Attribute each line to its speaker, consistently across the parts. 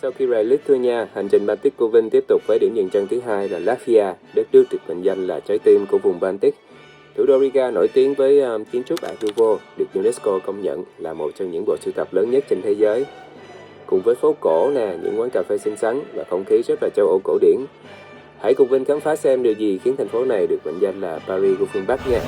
Speaker 1: Sau khi rời Lithuania, hành trình Baltic của Vinh tiếp tục với điểm dừng chân thứ hai là Latvia, đất nước được mệnh danh là trái tim của vùng Baltic. Thủ đô Riga nổi tiếng với kiến trúc Art Nouveau, được UNESCO công nhận là một trong những bộ sưu tập lớn nhất trên thế giới. Cùng với phố cổ những quán cà phê xinh xắn và không khí rất là châu Âu cổ điển. Hãy cùng Vinh khám phá xem điều gì khiến thành phố này được mệnh danh là Paris của phương Bắc nha.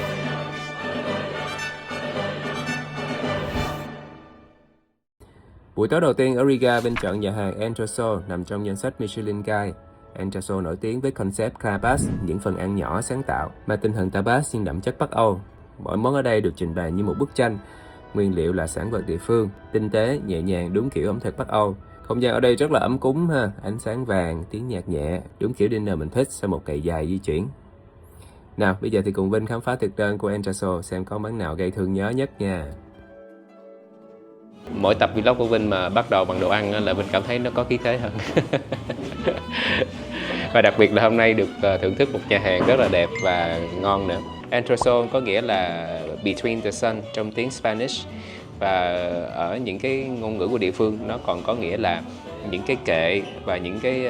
Speaker 1: Buổi tối đầu tiên ở Riga, Vinh chọn nhà hàng Entresol nằm trong danh sách Michelin Guide. Entresol nổi tiếng với concept tapas, những phần ăn nhỏ sáng tạo, mà tinh thần tapas nhưng đậm chất Bắc Âu. Mỗi món ở đây được trình bày như một bức tranh. Nguyên liệu là sản vật địa phương, tinh tế, nhẹ nhàng, đúng kiểu ẩm thực Bắc Âu. Không gian ở đây rất là ấm cúng ha, ánh sáng vàng, tiếng nhạc nhẹ, đúng kiểu dinner mình thích sau một ngày dài di chuyển. Nào, bây giờ thì cùng Vinh khám phá thực đơn của Entresol xem có món nào gây thương nhớ nhất nha. Mỗi tập vlog của Vinh mà bắt đầu bằng đồ ăn là Vinh cảm thấy nó có khí thế hơn. Và đặc biệt là hôm nay được thưởng thức một nhà hàng rất là đẹp và ngon nữa. Entresol có nghĩa là between the sun trong tiếng Spanish. Và ở những cái ngôn ngữ của địa phương nó còn có nghĩa là những cái kệ và những cái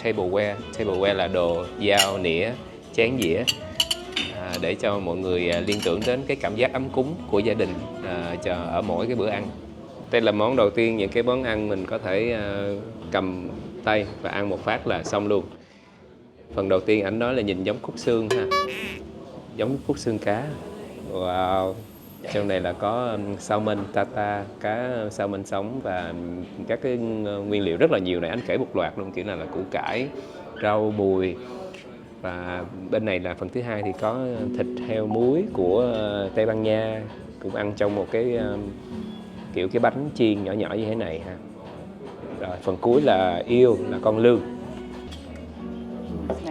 Speaker 1: tableware. Tableware là đồ dao, nĩa, chén dĩa. Để cho mọi người liên tưởng đến cái cảm giác ấm cúng của gia đình ở mỗi cái bữa ăn. Đây là món đầu tiên, những cái món ăn mình có thể cầm tay và ăn một phát là xong luôn. Phần đầu tiên ảnh nói là nhìn giống khúc xương ha, giống khúc xương cá. Wow. Trong này là có salmon tartar, cá salmon sống và các cái nguyên liệu rất là nhiều này, anh kể một loạt luôn, kiểu là củ cải, rau mùi. Và bên này là phần thứ hai thì có thịt heo muối của Tây Ban Nha, cũng ăn trong một cái kiểu cái bánh chiên nhỏ nhỏ như thế này ha. Rồi phần cuối là eel, là con lươn.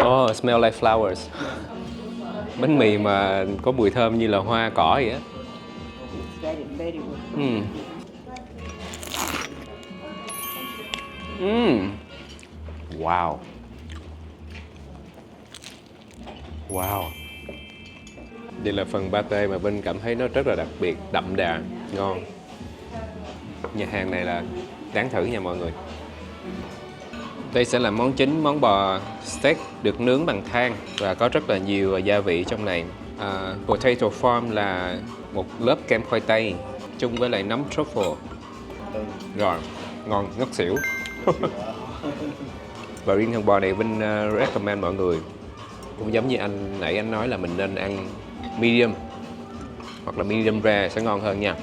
Speaker 1: Oh, smell like flowers. Bánh mì mà có mùi thơm như là hoa cỏ vậy á. Wow. Wow. Đây là phần pate mà Vinh cảm thấy nó rất là đặc biệt, đậm đà, ngon. Nhà hàng này là đáng thử nha mọi người. Đây sẽ là món chính, món bò steak được nướng bằng than và có rất là nhiều gia vị trong này. Potato farm là một lớp kem khoai tây chung với lại nấm truffle. Rồi, ngon ngất xỉu. Và riêng con bò này Vinh recommend mọi người, cũng giống như nãy anh nói là mình nên ăn medium hoặc là medium rare sẽ ngon hơn nha.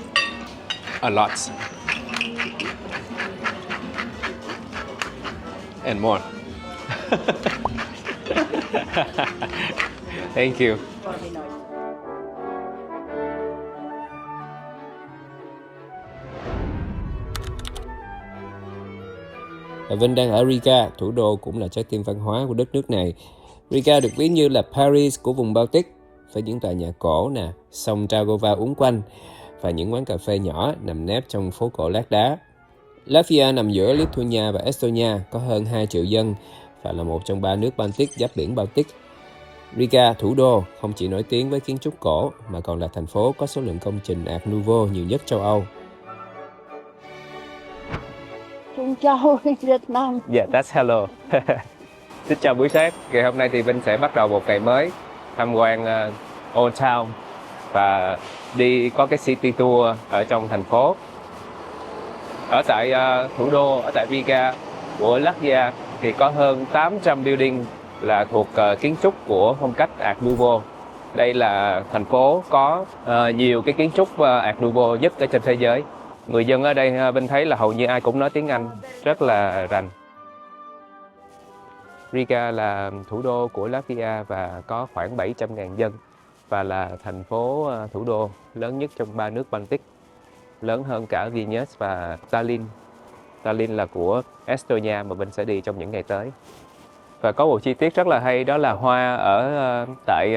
Speaker 1: A lot. And more. Thank you. Vinh đang ở Riga, thủ đô cũng là trái tim văn hóa của đất nước này. Riga được ví như là Paris của vùng Baltic, với những tòa nhà cổ sông Dragova uốn quanh và những quán cà phê nhỏ nằm nép trong phố cổ lát đá. Latvia nằm giữa Lithuania và Estonia, có hơn 2 triệu dân và là một trong 3 nước Baltic giáp biển Baltic. Riga, thủ đô, không chỉ nổi tiếng với kiến trúc cổ mà còn là thành phố có số lượng công trình Art Nouveau nhiều nhất châu Âu.
Speaker 2: Xin chào Việt Nam.
Speaker 1: Yeah, that's hello. Xin chào buổi sáng. Ngày hôm nay thì Vinh sẽ bắt đầu một ngày mới tham quan Old Town và có cái city tour ở trong thành phố. Ở tại thủ đô, ở tại Riga của Latvia thì có hơn 800 building là thuộc kiến trúc của phong cách Art Nouveau. Đây là thành phố có nhiều cái kiến trúc Art Nouveau nhất ở trên thế giới. Người dân ở đây Vinh thấy là hầu như ai cũng nói tiếng Anh rất là rành. Riga là thủ đô của Latvia và có khoảng 700.000 dân và là thành phố thủ đô lớn nhất trong 3 nước Baltic, lớn hơn cả Vilnius và Tallinn. Tallinn là của Estonia mà Vinh sẽ đi trong những ngày tới. Và có một chi tiết rất là hay, đó là hoa ở tại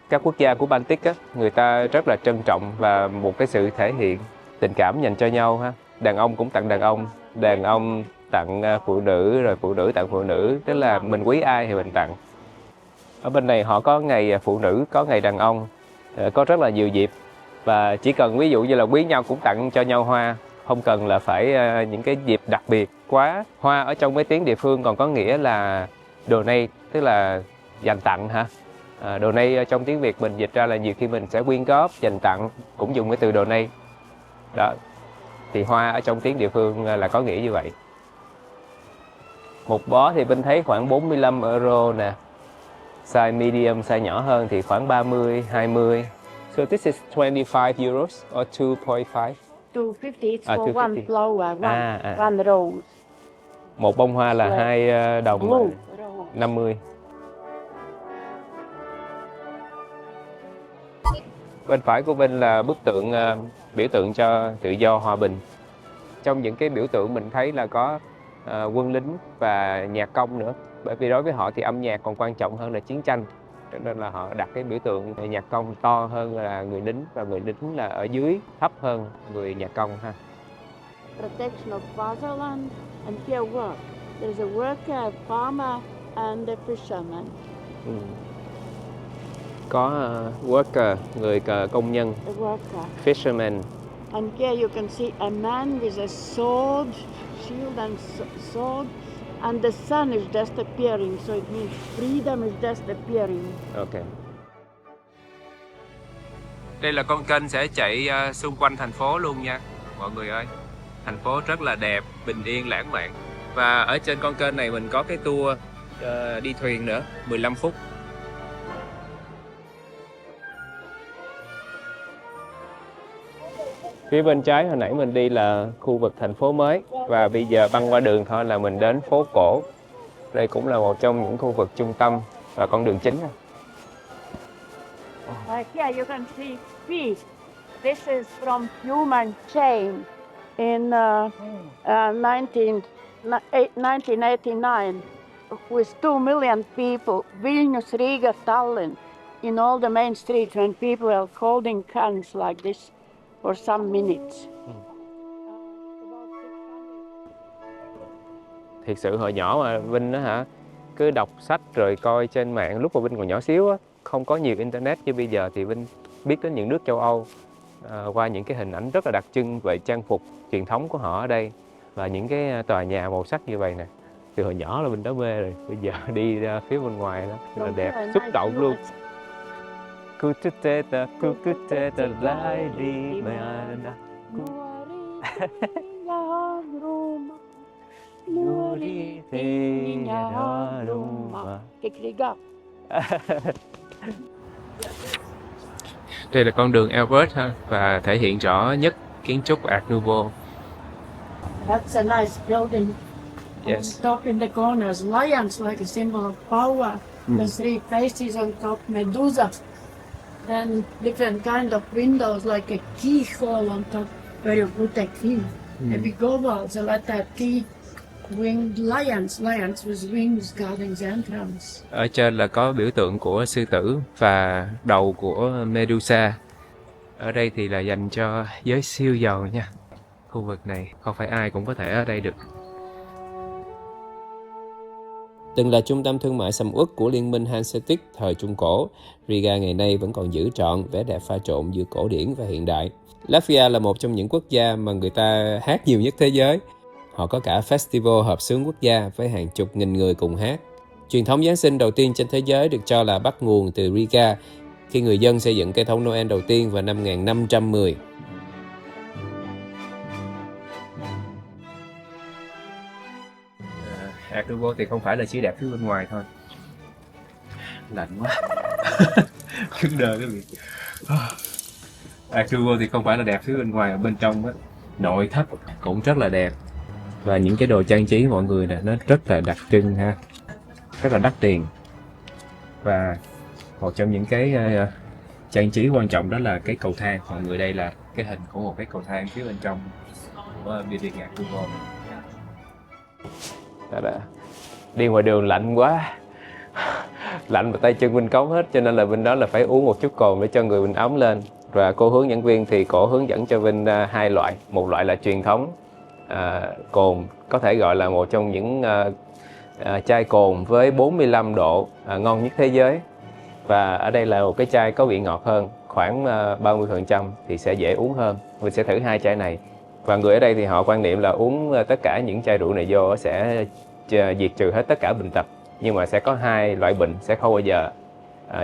Speaker 1: các quốc gia của Baltic á, người ta rất là trân trọng và một cái sự thể hiện tình cảm dành cho nhau ha. Đàn ông cũng tặng đàn ông tặng phụ nữ, rồi phụ nữ tặng phụ nữ, tức là mình quý ai thì mình tặng. Ở bên này họ có ngày phụ nữ, có ngày đàn ông, có rất là nhiều dịp và chỉ cần ví dụ như là quý nhau cũng tặng cho nhau hoa, không cần là phải những cái dịp đặc biệt quá. Hoa ở trong mấy tiếng địa phương còn có nghĩa là donate, tức là dành tặng hả? Donate trong tiếng Việt mình dịch ra là nhiều khi mình sẽ quyên góp, dành tặng, cũng dùng cái từ donate. Đó. Thì hoa ở trong tiếng địa phương là có nghĩa như vậy. Một bó thì mình thấy khoảng 45 euro nè. Size medium, size nhỏ hơn thì khoảng 30, 20. So this is 25 euros or 2.5?
Speaker 2: 250
Speaker 1: À,
Speaker 2: for one
Speaker 1: 250.
Speaker 2: flower,
Speaker 1: À.
Speaker 2: one rose.
Speaker 1: Một bông hoa là 2 đồng
Speaker 2: Blue rose.
Speaker 1: 50. Bên phải của Vinh là bức tượng biểu tượng cho tự do hòa bình. Trong những cái biểu tượng mình thấy là có quân lính và nhạc công nữa. Bởi vì đối với họ thì âm nhạc còn quan trọng hơn là chiến tranh. Cho nên là họ đặt cái biểu tượng nhạc công to hơn là người lính, và người lính là ở dưới thấp hơn người nhạc công ha.
Speaker 2: Protection of fatherland and here work. There's a worker, a farmer and a fisherman.
Speaker 1: Có worker, người công nhân,
Speaker 2: A worker.
Speaker 1: fisherman.
Speaker 2: And here you can see a man with a sword, shield and sword, and the sun is just appearing, so it means freedom is just appearing.
Speaker 1: Ok. Đây là con kênh sẽ chạy xung quanh thành phố luôn nha mọi người ơi. Thành phố rất là đẹp, bình yên, lãng mạn. Và ở trên con kênh này mình có cái tour đi thuyền nữa, 15 phút. Phía bên trái hồi nãy mình đi là khu vực thành phố mới, và bây giờ băng qua đường thôi là mình đến phố cổ. Đây cũng là một trong những khu vực trung tâm và con đường chính.
Speaker 2: Here you can see feet. This is from human chain in 1989 with 2 million people, Vilnius, Riga, Tallinn, in all the main streets when people are holding hands like this for some minutes.
Speaker 1: Thiệt sự hồi nhỏ mà Vinh á hả, cứ đọc sách rồi coi trên mạng, lúc mà Vinh còn nhỏ xíu á, không có nhiều internet như bây giờ, thì Vinh biết đến những nước châu Âu qua những cái hình ảnh rất là đặc trưng về trang phục truyền thống của họ ở đây và những cái tòa nhà màu sắc như vậy nè. Từ hồi nhỏ là Vinh đã mê rồi, bây giờ đi ra phía bên ngoài đó rất là đẹp, xúc động luôn. Đây là con đường Albert ha, và thể hiện rõ nhất kiến trúc Art Nouveau.
Speaker 2: That's a nice building.
Speaker 1: Yes.
Speaker 2: On top in the corners, lions like a symbol of power. The three faces on top, Medusa. Then different kind of windows like a keyhole on top where you put a key. A big oval, the letter T. Winged lions with wings guarding the entrance.
Speaker 1: Ở trên là có biểu tượng của sư tử và đầu của Medusa. Ở đây thì là dành cho giới siêu giàu nha. Khu vực này không phải ai cũng có thể ở đây được. Từng là trung tâm thương mại sầm uất của Liên minh Hanseatic thời Trung Cổ, Riga ngày nay vẫn còn giữ trọn vẻ đẹp pha trộn giữa cổ điển và hiện đại. Latvia là một trong những quốc gia mà người ta hát nhiều nhất thế giới. Họ có cả festival hợp xướng quốc gia với hàng chục nghìn người cùng hát. Truyền thống Giáng sinh đầu tiên trên thế giới được cho là bắt nguồn từ Riga, khi người dân xây dựng cây thông Noel đầu tiên vào năm 1510. Art Nouveau thì không phải là chỉ đẹp phía bên ngoài thôi. Lạnh quá. Cứng đờ cái việc. Art Nouveau thì không phải là đẹp phía bên ngoài, ở bên trong á, nội thất cũng rất là đẹp. Và những cái đồ trang trí mọi người nè, nó rất là đặc trưng ha. Rất là đắt tiền. Và một trong những cái trang trí quan trọng đó là cái cầu thang. Mọi người đây là cái hình của một cái cầu thang phía bên trong của building Art Nouveau. Đi ngoài đường lạnh quá, lạnh mà tay chân Vinh cống hết, cho nên là Vinh đó là phải uống một chút cồn để cho người Vinh ấm lên. Và cô hướng dẫn viên thì cổ hướng dẫn cho Vinh hai loại. Một loại là truyền thống cồn, có thể gọi là một trong những chai cồn với 45 độ ngon nhất thế giới. Và ở đây là một cái chai có vị ngọt hơn, khoảng 30% thì sẽ dễ uống hơn. Mình sẽ thử hai chai này. Và người ở đây thì họ quan niệm là uống tất cả những chai rượu này vô sẽ diệt trừ hết tất cả bệnh tật. Nhưng mà sẽ có hai loại bệnh sẽ không bao giờ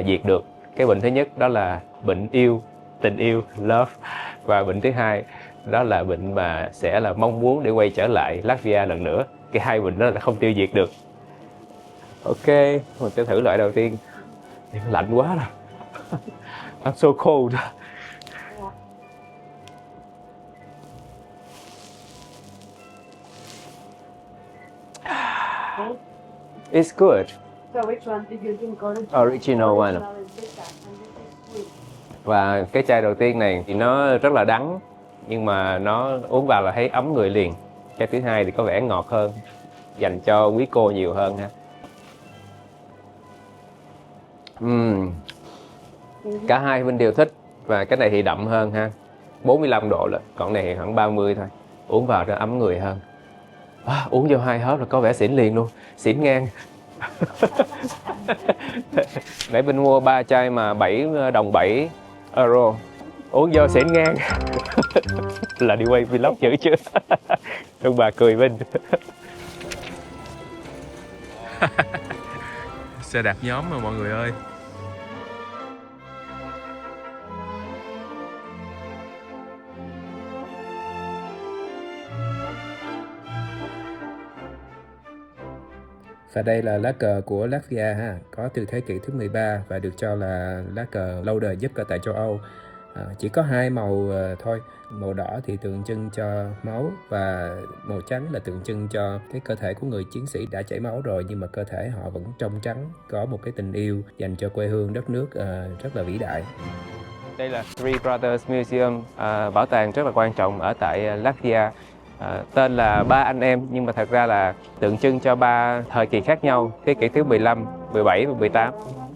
Speaker 1: diệt được. Cái bệnh thứ nhất đó là bệnh yêu, tình yêu, love. Và bệnh thứ hai đó là bệnh mà sẽ là mong muốn để quay trở lại Latvia lần nữa. Cái hai bệnh đó là không tiêu diệt được. Ok, mình sẽ thử loại đầu tiên. Lạnh quá rồi. I'm so cold. It's good.
Speaker 2: So which one did you drink?
Speaker 1: Original one.
Speaker 2: Original is bitter and this is sweet.
Speaker 1: Và cái chai đầu tiên này thì nó rất là đắng, nhưng mà nó uống vào là thấy ấm người liền. Chai thứ hai thì có vẻ ngọt hơn, dành cho quý cô nhiều hơn ha. Cả hai bên đều thích. Và cái này thì đậm hơn ha, 45 độ là, còn này thì khoảng 30 thôi. Uống vào nó ấm người hơn. Uống vô 2 hớp là có vẻ xỉn liền luôn, xỉn ngang. Nãy bên mua 3 chai mà 7 đồng 7 euro, uống vô xỉn ngang. Là đi quay vlog dữ chưa? Ông bà cười bên. Xe đạp nhóm mà mọi người ơi. Và đây là lá cờ của Latvia ha, có từ thế kỷ thứ 13 và được cho là lá cờ lâu đời nhất ở tại châu Âu. Chỉ có hai màu thôi, màu đỏ thì tượng trưng cho máu và màu trắng là tượng trưng cho cái cơ thể của người chiến sĩ đã chảy máu rồi, nhưng mà cơ thể họ vẫn trong trắng, có một cái tình yêu dành cho quê hương đất nước rất là vĩ đại. Đây là Three Brothers Museum, bảo tàng rất là quan trọng ở tại Latvia. Tên là ba anh em, nhưng mà thật ra là tượng trưng cho ba thời kỳ khác nhau, thế kỷ thứ 15, 17 và 18.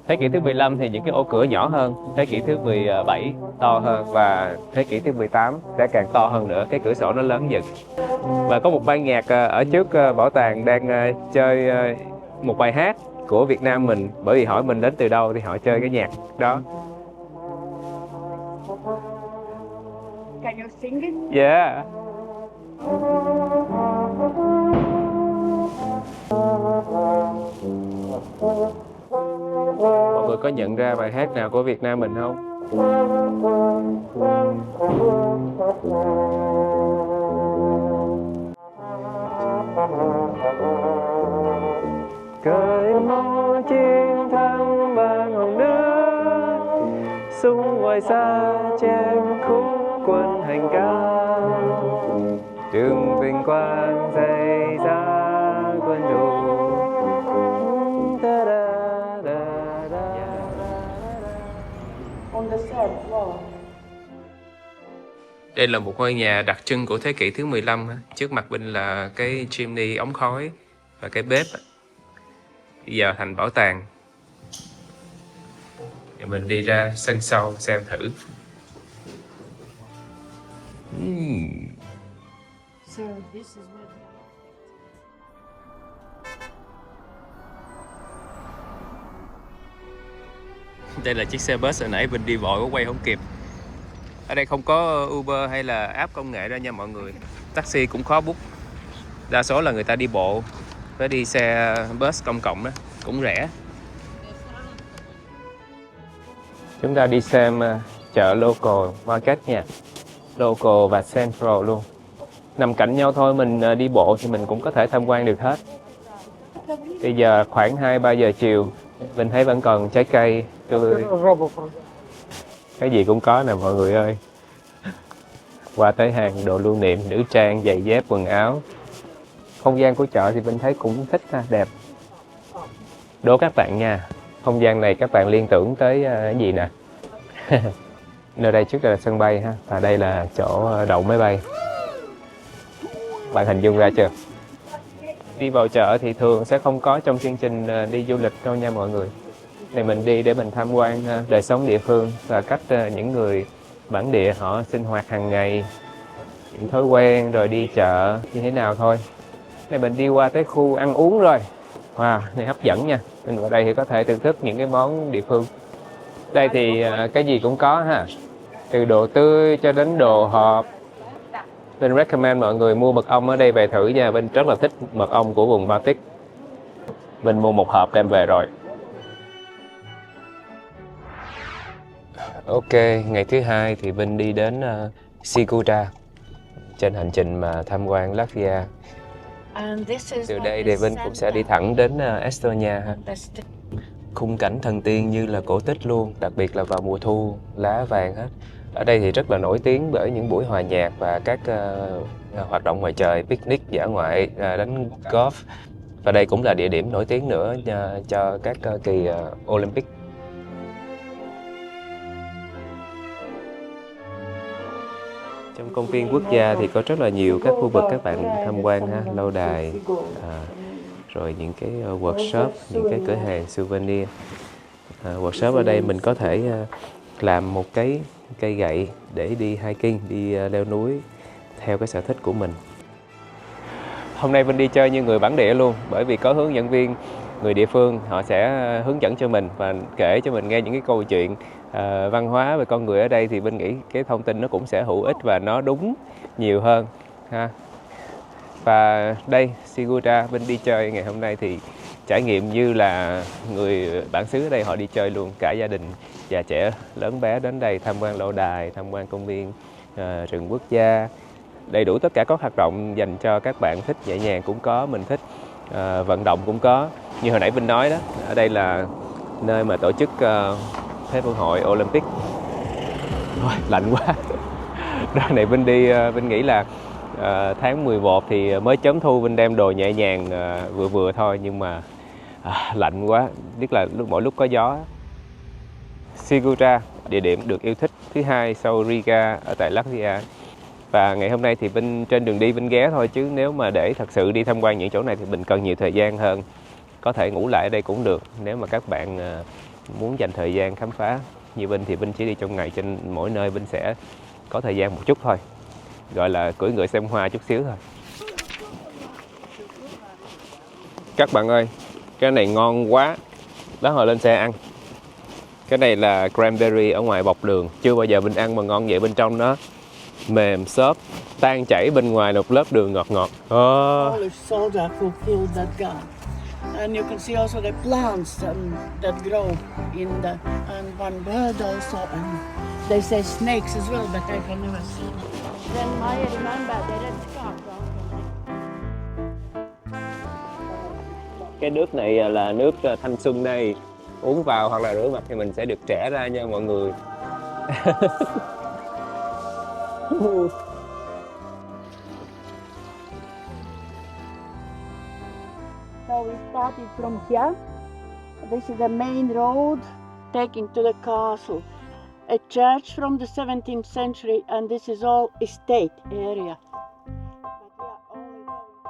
Speaker 1: Thế kỷ thứ 15 thì những cái ô cửa nhỏ hơn, thế kỷ thứ 17 to hơn và thế kỷ thứ 18 sẽ càng to hơn nữa, cái cửa sổ nó lớn dần. Và có một ban nhạc ở trước bảo tàng đang chơi một bài hát của Việt Nam mình, bởi vì hỏi mình đến từ đâu thì họ chơi cái nhạc đó.
Speaker 2: Can you sing it?
Speaker 1: Yeah. Mọi người có nhận ra bài hát nào của Việt Nam mình không? Cởi mõ chiến thắng vang hồng nước, súng ngoài xa chém khúc quân hành ca. Trường vinh quang dày ra quân đồ.
Speaker 2: On the third floor.
Speaker 1: Đây là một ngôi nhà đặc trưng của thế kỷ thứ 15. Trước mặt bên là cái chimney ống khói và cái bếp. Bây giờ thành bảo tàng. Thì mình đi ra sân sau xem thử.
Speaker 2: So this is what.
Speaker 1: Đây là chiếc xe bus hồi nãy mình đi bộ có quay không kịp. Ở đây không có Uber hay là app công nghệ đó nha mọi người. Taxi cũng khó book. Đa số là người ta đi bộ với đi xe bus công cộng đó, cũng rẻ. Chúng ta đi xem chợ local market nha. Local và central luôn. Nằm cạnh nhau thôi, mình đi bộ thì mình cũng có thể tham quan được hết. Bây giờ khoảng 2-3 giờ chiều, mình thấy vẫn còn trái cây tươi. Cái gì cũng có nè mọi người ơi. Qua tới hàng đồ lưu niệm, nữ trang, giày dép, quần áo. Không gian của chợ thì mình thấy cũng thích ha, đẹp. Đố các bạn nha, không gian này các bạn liên tưởng tới cái gì nè? Nơi đây trước đây là sân bay ha, và đây là chỗ đậu máy bay. Bạn hình dung ra chưa? Đi vào chợ thì thường sẽ không có trong chương trình đi du lịch đâu nha mọi người. Này mình đi để mình tham quan đời sống địa phương và cách những người bản địa họ sinh hoạt hàng ngày, những thói quen rồi đi chợ như thế nào thôi. Này mình đi qua tới khu ăn uống rồi. Wow, này hấp dẫn nha. Mình vào đây thì có thể thưởng thức những cái món địa phương. Đây thì cái gì cũng có ha. Từ đồ tươi cho đến đồ hộp. Mình recommend mọi người mua mật ong ở đây về thử nha. Mình rất là thích mật ong của vùng Baltic. Mình mua một hộp đem về rồi. Ok, ngày thứ hai thì Vinh đi đến Sigulda trên hành trình mà tham quan Latvia. Từ đây thì Vinh cũng sẽ đi thẳng đến Estonia ha. Khung cảnh thần tiên như là cổ tích luôn, đặc biệt là vào mùa thu, lá vàng hết. Ở đây thì rất là nổi tiếng bởi những buổi hòa nhạc và các hoạt động ngoài trời, picnic, dã ngoại, đánh golf. Và đây cũng là địa điểm nổi tiếng nữa cho các kỳ Olympic. Trong công viên quốc gia thì có rất là nhiều các khu vực các bạn tham quan ha, lâu đài, rồi những cái workshop, những cái cửa hàng souvenir. Workshop ở đây mình có thể làm một cái cây gậy để đi hiking, đi leo núi theo cái sở thích của mình. Hôm nay Vinh đi chơi như người bản địa luôn, bởi vì có hướng dẫn viên người địa phương, họ sẽ hướng dẫn cho mình và kể cho mình nghe những cái câu chuyện văn hóa về con người ở đây, thì Vinh nghĩ cái thông tin nó cũng sẽ hữu ích và nó đúng nhiều hơn ha. Và đây, Sigulda, Vinh đi chơi ngày hôm nay thì trải nghiệm như là người bản xứ ở đây họ đi chơi luôn, cả gia đình già trẻ lớn bé đến đây tham quan lâu đài, tham quan công viên rừng quốc gia, đầy đủ tất cả các hoạt động dành cho các bạn thích nhẹ nhàng cũng có, mình thích vận động cũng có. Như hồi nãy Vinh nói đó, ở đây là nơi mà tổ chức Thế vận hội Olympic. Ôi, lạnh quá. Đó này Vinh đi, Vinh nghĩ là tháng 11 thì mới chớm thu, Vinh đem đồ nhẹ nhàng vừa vừa thôi, nhưng mà lạnh quá, biết là mỗi lúc có gió. Sigulda, địa điểm được yêu thích thứ hai sau Riga ở tại Latvia. Và ngày hôm nay thì Vinh trên đường đi Vinh ghé thôi, chứ nếu mà để thật sự đi tham quan những chỗ này thì mình cần nhiều thời gian hơn. Có thể ngủ lại ở đây cũng được, nếu mà các bạn muốn dành thời gian khám phá. Như Vinh thì Vinh chỉ đi trong ngày, trên mỗi nơi Vinh sẽ có thời gian một chút thôi, gọi là cưỡi ngựa xem hoa chút xíu thôi. Các bạn ơi, cái này ngon quá, đó hồi lên xe ăn. Cái này là cranberry ở ngoài bọc đường, chưa bao giờ Vinh ăn mà ngon vậy. Bên trong nó mềm xốp, tan chảy, bên ngoài một lớp đường ngọt ngọt.
Speaker 2: Polish soda fulfilled that God. And you can see also the plants that grow in the, and one bird also, and they say snakes as well, but I have never seen it. Then I remember the red scarf.
Speaker 1: Cái nước này là nước thanh xuân đây, uống vào hoặc là rửa mặt thì mình sẽ được trẻ ra nha mọi người.
Speaker 2: So we started from here. This is the main road taking to the castle. A church from the 17th century, and this is all estate area. But we are only going.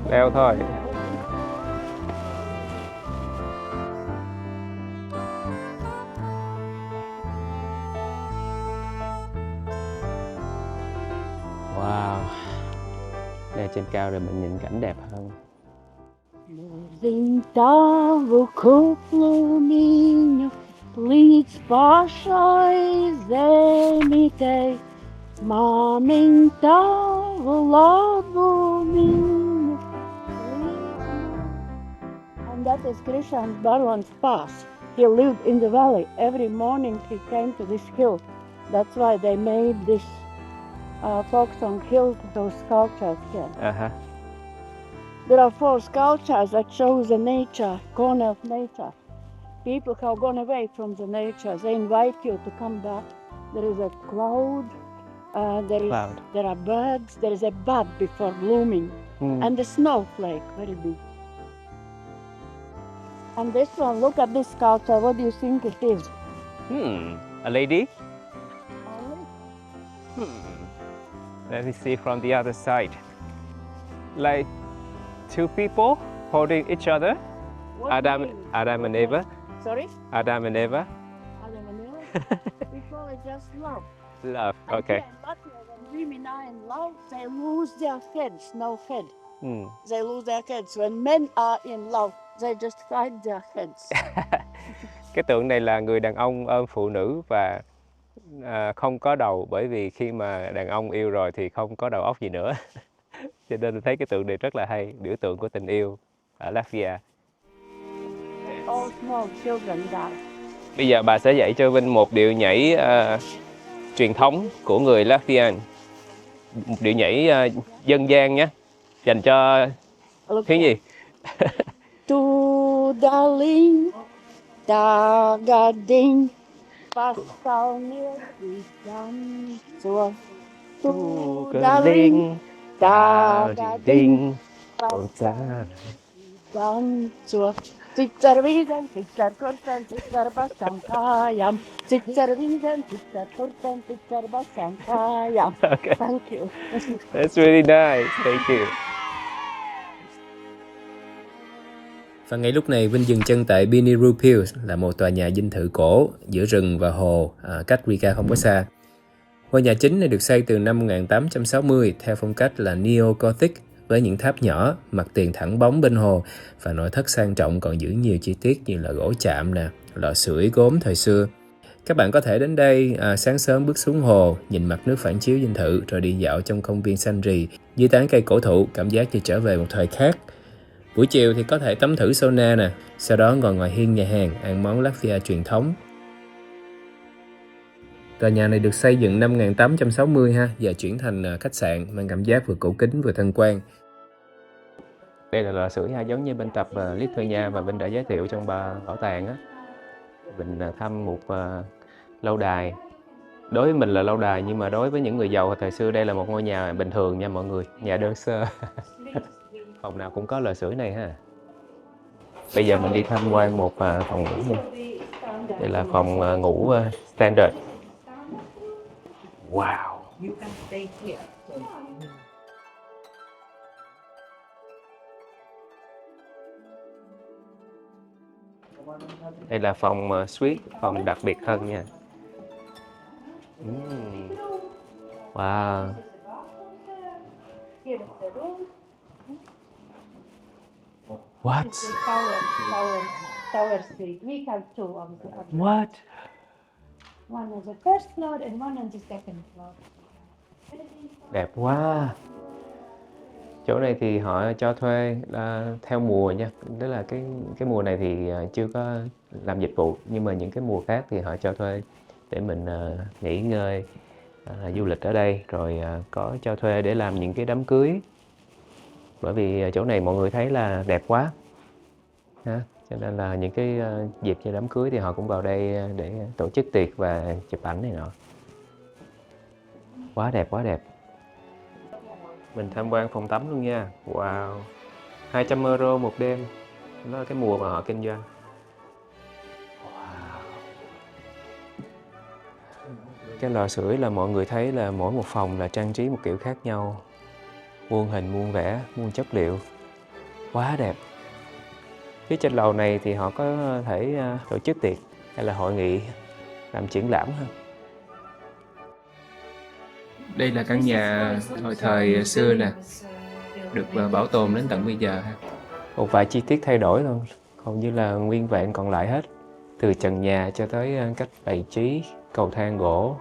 Speaker 1: Leo thôi. Wow, đây trên cao rồi mình nhìn cảnh đẹp hơn.
Speaker 2: Lūdzu tavu kuplu mīņu, līdz pašai zemītei, māmiņ tavu labu mīņu. And that is Christian Barlan's Pass. He lived in the valley. Every morning he came to this hill. That's why they made this folk song hill, those sculptures here. There are 4 sculptures that show the nature, corner of nature. People have gone away from the nature. They invite you to come back. There is a cloud, there are birds, there is a bud before blooming, and a snowflake, very big. And this one, look at this sculpture. What do you think it is?
Speaker 1: A lady? Let me see from the other side. Like 2 people holding each other. Adam and Eva.
Speaker 2: Sorry?
Speaker 1: Adam and Eva.
Speaker 2: Adam and Eva. We call it just love.
Speaker 1: Love. Okay.
Speaker 2: But when women are in love, they lose their heads, no head. They lose their heads. When men are in love, they just hide their heads.
Speaker 1: Cái tượng này là người đàn ông ôm phụ nữ và không có đầu, bởi vì khi mà đàn ông yêu rồi thì không có đầu óc gì nữa. Cho nên tôi thấy cái tượng này rất là hay, biểu tượng của tình yêu ở Latvia.
Speaker 2: All small children die.
Speaker 1: Bây giờ bà sẽ dạy cho Vinh một điệu nhảy truyền thống của người Latvian, một điệu nhảy dân gian nhé, dành cho thiếu nhi.
Speaker 2: Tu darling, dagading, pasaulē visam so. Tu darling, dagading, pasaulē visam so. Citar vīzem, citar kurpem, citar basam kājām. Citar vīzem, citar kurpem, citar basam kājām.
Speaker 1: Okay.
Speaker 2: Thank you.
Speaker 1: That's really nice. Thank you. Và ngay lúc này Vinh dừng chân tại Biniru Hills, là một tòa nhà dinh thự cổ giữa rừng và hồ, cách Riga không có xa. Ngôi nhà chính này được xây từ năm 1860 theo phong cách là Neo-Gothic, với những tháp nhỏ, mặt tiền thẳng bóng bên hồ và nội thất sang trọng còn giữ nhiều chi tiết như là gỗ chạm nè, lò sưởi gốm thời xưa. Các bạn có thể đến đây sáng sớm bước xuống hồ, nhìn mặt nước phản chiếu dinh thự rồi đi dạo trong công viên xanh rì dưới tán cây cổ thụ, cảm giác như trở về một thời khác. Buổi chiều thì có thể tắm thử sauna nè, sau đó ngồi ngoài hiên nhà hàng ăn món Latvia truyền thống. Tòa nhà này được xây dựng năm 1860 ha, và chuyển thành khách sạn, mang cảm giác vừa cổ kính vừa thân quen. Đây là lò sưởi giống như bên tập Lithuania mà Vinh đã giới thiệu trong bảo tàng á. Mình thăm một lâu đài. Đối với mình là lâu đài, nhưng mà đối với những người giàu thời xưa đây là một ngôi nhà bình thường nha mọi người, nhà đơn sơ. Phòng nào cũng có lò sưởi này ha. Bây giờ mình đi tham quan một phòng ngủ nha. Đây là phòng ngủ standard. Wow. Đây là phòng suite, phòng đặc biệt hơn nha. Wow. What?
Speaker 2: Tower suite. We have two of the other.
Speaker 1: What?
Speaker 2: One on the first floor and one on the second floor.
Speaker 1: Đẹp quá. Chỗ này thì họ cho thuê theo mùa nha. Tức là cái mùa này thì chưa có làm dịch vụ, nhưng mà những cái mùa khác thì họ cho thuê để mình nghỉ ngơi, du lịch ở đây, rồi có cho thuê để làm những cái đám cưới. Bởi vì chỗ này mọi người thấy là đẹp quá ha, cho nên là những cái dịp như đám cưới thì họ cũng vào đây để tổ chức tiệc và chụp ảnh này nọ. Quá đẹp, quá đẹp. Mình tham quan phòng tắm luôn nha. Wow, 200 euro một đêm. Đó là cái mùa mà họ kinh doanh. Wow. Cái lò sưởi là mọi người thấy là mỗi một phòng là trang trí một kiểu khác nhau, muôn hình, muôn vẻ, muôn chất liệu. Quá đẹp. Phía trên lầu này thì họ có thể tổ chức tiệc hay là hội nghị, làm triển lãm ha. Đây là căn nhà hồi thời xưa nè, được bảo tồn đến tận bây giờ. Một vài chi tiết thay đổi thôi, hầu như là nguyên vẹn còn lại hết. Từ trần nhà cho tới cách bày trí, cầu thang gỗ.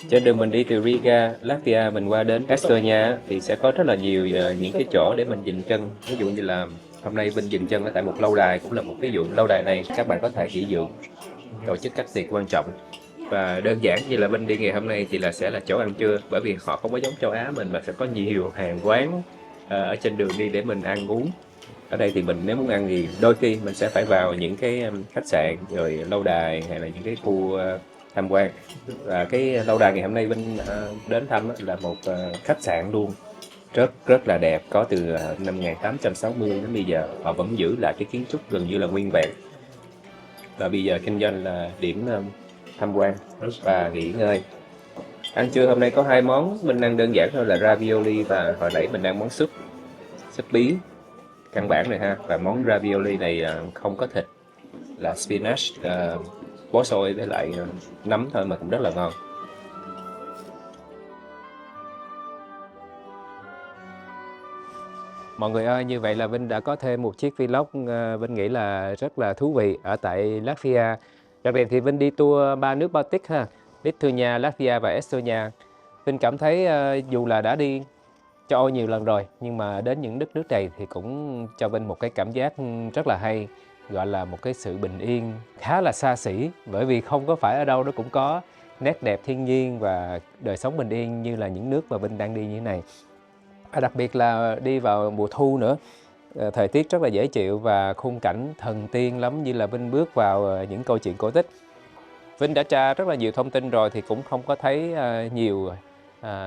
Speaker 1: Trên đường mình đi từ Riga, Latvia, mình qua đến Estonia thì sẽ có rất là nhiều những cái chỗ để mình dừng chân. Ví dụ như là hôm nay Vinh dừng chân ở tại một lâu đài, cũng là một ví dụ. Lâu đài này các bạn có thể nghỉ dưỡng, tổ chức các tiệc quan trọng. Và đơn giản như là Vinh đi ngày hôm nay thì sẽ là chỗ ăn trưa, bởi vì họ không có giống châu Á mình mà sẽ có nhiều hàng quán ở trên đường đi để mình ăn uống. Ở đây thì mình nếu muốn ăn thì đôi khi mình sẽ phải vào những cái khách sạn, rồi lâu đài hay là những cái khu tham quan. Và cái lâu đài ngày hôm nay Vinh đến thăm là một khách sạn luôn, rất là đẹp, có từ năm 1860 đến bây giờ. Họ vẫn giữ lại cái kiến trúc gần như là nguyên vẹn, và bây giờ kinh doanh là điểm tham quan và nghỉ ngơi. Ăn trưa hôm nay có hai món, mình ăn đơn giản thôi là ravioli, và hồi nãy mình ăn món súp bí căn bản này ha. Và món ravioli này không có thịt, là spinach, bó xôi với lại nấm thôi mà cũng rất là ngon. Mọi người ơi, như vậy là Vinh đã có thêm một chiếc vlog Vinh nghĩ là rất là thú vị ở tại Latvia. Đặc biệt thì Vinh đi tour 3 nước Baltic ha, Lithuania, Latvia và Estonia. Vinh cảm thấy dù là đã đi châu Âu nhiều lần rồi nhưng mà đến những đất nước này thì cũng cho Vinh một cái cảm giác rất là hay, gọi là một cái sự bình yên khá là xa xỉ, bởi vì không có phải ở đâu nó cũng có nét đẹp thiên nhiên và đời sống bình yên như là những nước mà Vinh đang đi như thế này. Đặc biệt là đi vào mùa thu nữa, thời tiết rất là dễ chịu và khung cảnh thần tiên lắm, như là Vinh bước vào những câu chuyện cổ tích. Vinh đã tra rất là nhiều thông tin rồi thì cũng không có thấy nhiều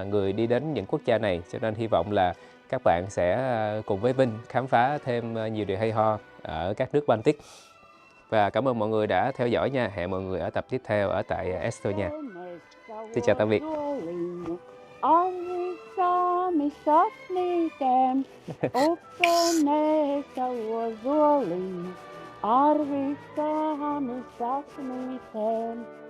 Speaker 1: người đi đến những quốc gia này, cho nên hy vọng là các bạn sẽ cùng với Vinh khám phá thêm nhiều điều hay ho ở các nước Baltic. Và cảm ơn mọi người đã theo dõi nha. Hẹn mọi người ở tập tiếp theo ở tại Estonia. Xin chào tạm biệt.
Speaker 2: Arvissami sapnītēm, upēnēta ozolī. Arvissami sapnītēm.